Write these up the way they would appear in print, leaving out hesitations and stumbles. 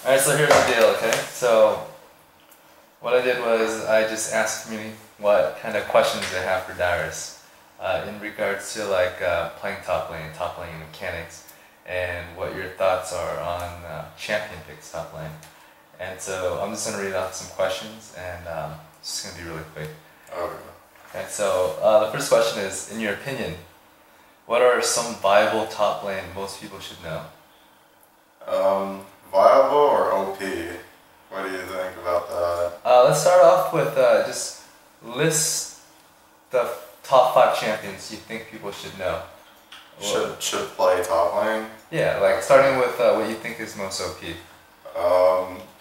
Alright, so here's the deal, okay? So, what I did was I just asked the community what kind of questions they have for Dyrus in regards to like playing top lane mechanics, and what your thoughts are on champion picks top lane. And so I'm just going to read off some questions, and it's just going to be really quick. Okay, so the first question is, in your opinion, what are some viable top lane most people should know? Viable or OP? What do you think about that? Let's start off with just list the top 5 champions you think people should know. Should play top lane? Yeah, like starting with what you think is most OP.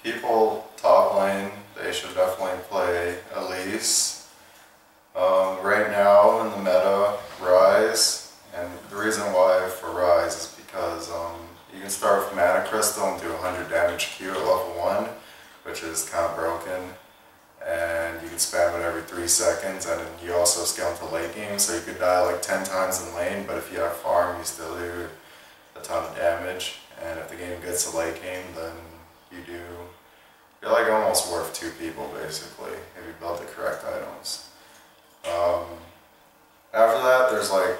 People top lane, they should definitely play Elise. Right now in the meta, Rise, and the reason why for Rise is because you can start with Mana Crystal and do 100 damage Q at level 1, which is kind of broken, and you can spam it every 3 seconds, and you also scale into late game, so you could die like 10 times in lane, but if you have farm, you still do a ton of damage, and if the game gets to late game, then you're like almost worth 2 people basically, if you build the correct items. After that, there's like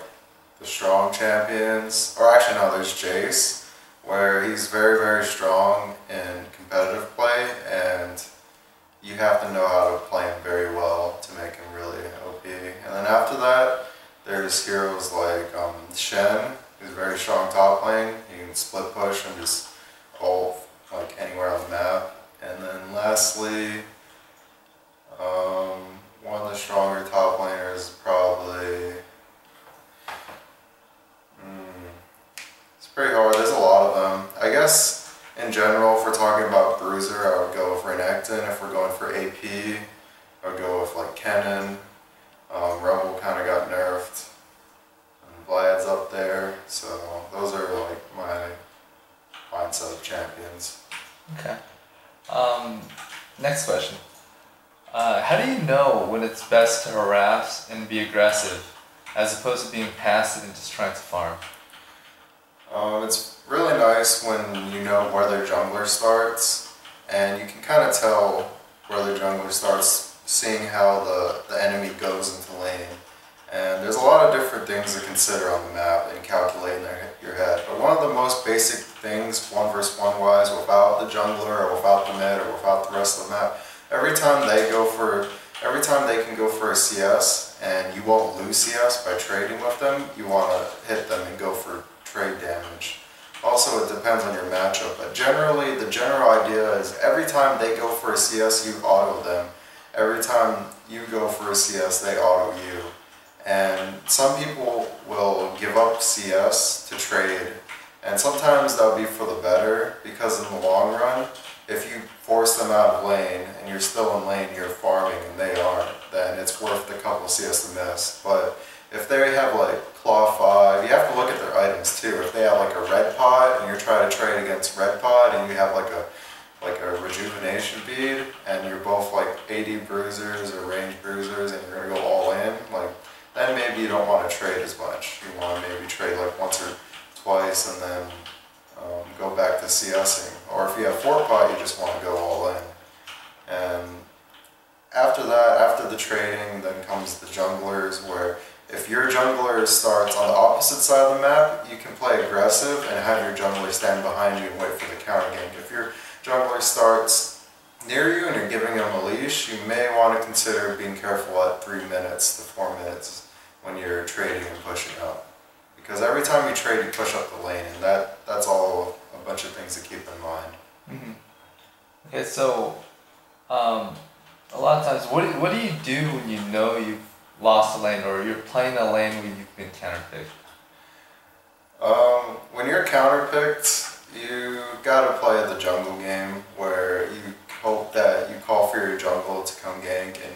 the strong champions, or actually no, there's Jace, where he's very, very strong in competitive play, and you have to know how to play him very well to make him really OP. And then after that, there's heroes like Shen, who's very strong top lane. You can split push and just ult like anywhere on the map. And then lastly, one of the stronger top laners is probably... It's pretty hard, there's a lot of them. I guess in general, if we're talking about Bruiser, I would go for Renekton. If we're going for AP, I would go with like Kennen. Rumble kind of got nerfed. And Vlad's up there. So those are like my mindset of champions. Okay. Next question. How do you know when it's best to harass and be aggressive as opposed to being passive and just trying to farm? It's really nice when you know where their jungler starts, and you can kind of tell where their jungler starts seeing how the enemy goes into lane. And there's a lot of different things to consider on the map and calculate in your head. But one of the most basic things, 1 versus 1 wise, without the jungler or without the mid or without the rest of the map, every time they can go for a CS and you won't lose CS by trading with them, you want to hit them and go for trade damage. Also, it depends on your matchup, but generally the general idea is every time they go for a CS, you auto them. Every time you go for a CS, they auto you. And some people will give up CS to trade, and sometimes that'll be for the better, because in the long run, if you force them out of lane and you're still in lane, you're farming and they aren't, then it's worth the couple CS to miss. But if they have like Claw 5, you have to look at their items too. If they have like a red pot and you're trying to trade against red pot and you have like a rejuvenation bead and you're both like AD bruisers or range bruisers and you're gonna go all in, like then maybe you don't want to trade as much. You want to maybe trade like once or twice and then go back to CSing. Or if you have 4 pot, you just want to go all in. And after that, after the trading, then comes the junglers, where if your jungler starts on the opposite side of the map, you can play aggressive and have your jungler stand behind you and wait for the counter gank. If your jungler starts near you and you're giving him a leash, you may want to consider being careful at 3 minutes to 4 minutes when you're trading and pushing up. Because every time you trade, you push up the lane, and that's all a bunch of things to keep in mind. Mm-hmm. Okay, so a lot of times, what do you do when you know you've lost a lane, or you're playing a lane where you've been counterpicked? When you're counterpicked, you gotta play the jungle game, where you hope that you call for your jungle to come gank, and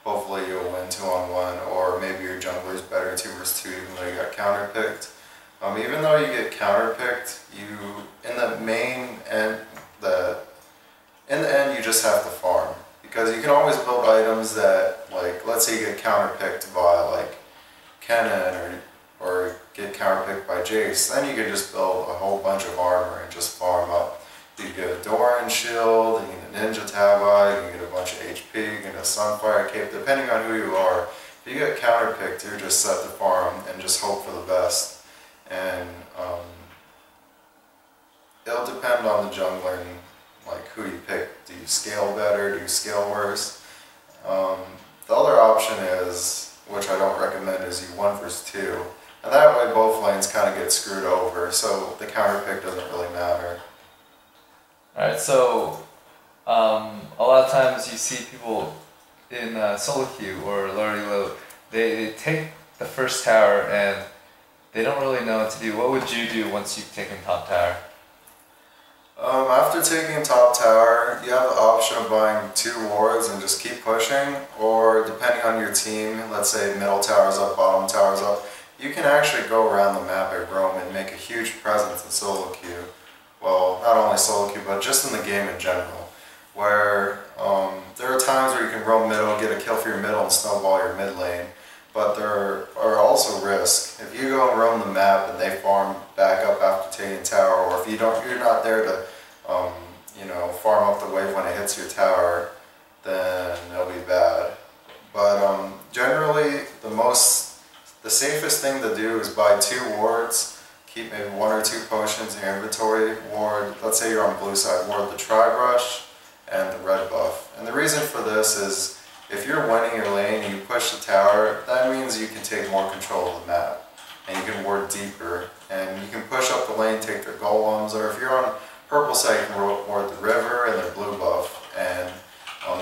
hopefully you'll win 2-on-1, or maybe your jungler is better 2 versus 2 even though you got counterpicked. Even though you get counterpicked, in the end you just have to farm, because you can always build items that, like, let's say you get counterpicked by like Kennen or get counterpicked by Jace, then you can just build a whole bunch of armor and just farm up. You can get a Doran shield, you can get a Ninja Tabi, you can get a bunch of HP, you can get a Sunfire Cape, depending on who you are. If you get counterpicked, you're just set to farm and just hope for the best. And it'll depend on the jungler and like who you pick. Do you scale better? Do you scale worse? The other option is, which I don't recommend, is you 1 versus 2. And that way both lanes kind of get screwed over, so the counterpick doesn't really matter. Alright, so a lot of times you see people in solo queue or low elo, they take the first tower and they don't really know what to do. What would you do once you've taken top tower? After taking top tower, you have the option of buying 2 wards and just keep pushing, or depending on your team, let's say middle tower's up, bottom tower's up, you can actually go around the map at roam and make a huge presence in solo queue. Well, not only solo queue, but just in the game in general, where there are times where you can roam middle, get a kill for your middle and snowball your mid lane, but there are also risks. If you go and roam the map and they farm back up after taking tower, or if you're not there to farm up the wave when it hits your tower, then it'll be bad. But generally, the safest thing to do is buy 2 wards, keep maybe 1 or 2 potions in your inventory. Ward, let's say you're on blue side, ward the Tri-Brush and the red buff. And the reason for this is, if you're winning your lane and you push the tower, that means you can take more control of the map. And you can ward deeper. And you can push up the lane, take their golems, or if you're on purple side, you can ward the river and their blue buff. And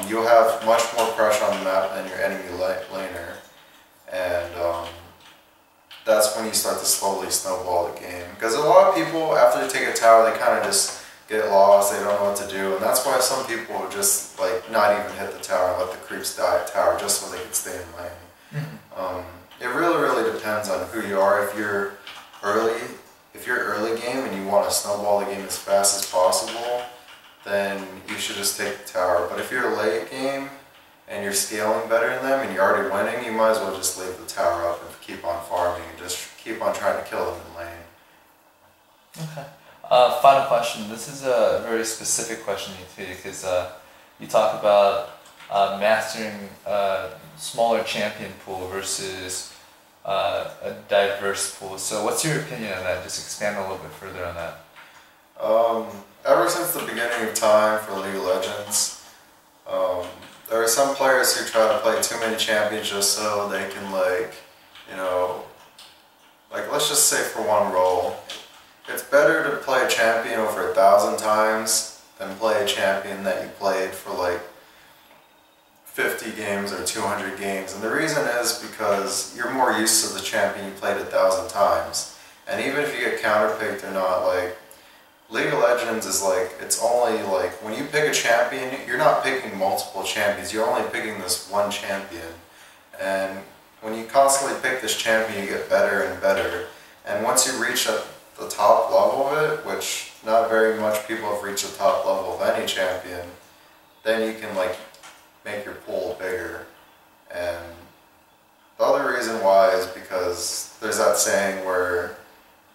you'll have much more pressure on the map than your enemy laner. And that's when you start to slowly snowball the game. Because a lot of people, after they take a tower, they kind of just get lost, they don't know what to do, and that's why some people would just not even hit the tower and let the creeps die at tower just so they can stay in lane. It really depends on who you are. If you're early game and you want to snowball the game as fast as possible, then you should just take the tower. But if you're late game and you're scaling better than them and you're already winning, you might as well just leave the tower up and keep on farming and just keep on trying to kill them in lane. Okay. Final question. This is a very specific question, because you talk about mastering a smaller champion pool versus a diverse pool. So what's your opinion on that? Just expand a little bit further on that. Ever since the beginning of time for League of Legends, there are some players who try to play too many champions just so they can let's just say for one role. It's better to play a champion over 1,000 times than play a champion that you played for 50 games or 200 games. And the reason is because you're more used to the champion you played 1,000 times. And even if you get counterpicked or not, League of Legends is it's only when you pick a champion, you're not picking multiple champions, you're only picking this one champion. And when you constantly pick this champion, you get better and better. And once you reach the top level of it, which not very much people have reached the top level of any champion, then you can make your pool bigger. And the other reason why is because there's that saying where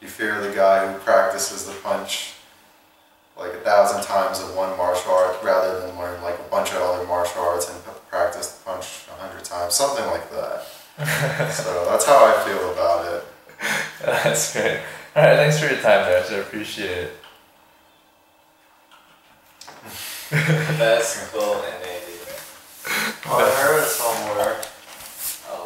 you fear the guy who practices the punch 1,000 times of one martial art rather than learn a bunch of other martial arts and practice the punch 100 times, something like that. So that's how I feel about it. That's great. Alright, thanks for your time, Dyrus. I appreciate it. That's cool and Andy. I heard it somewhere.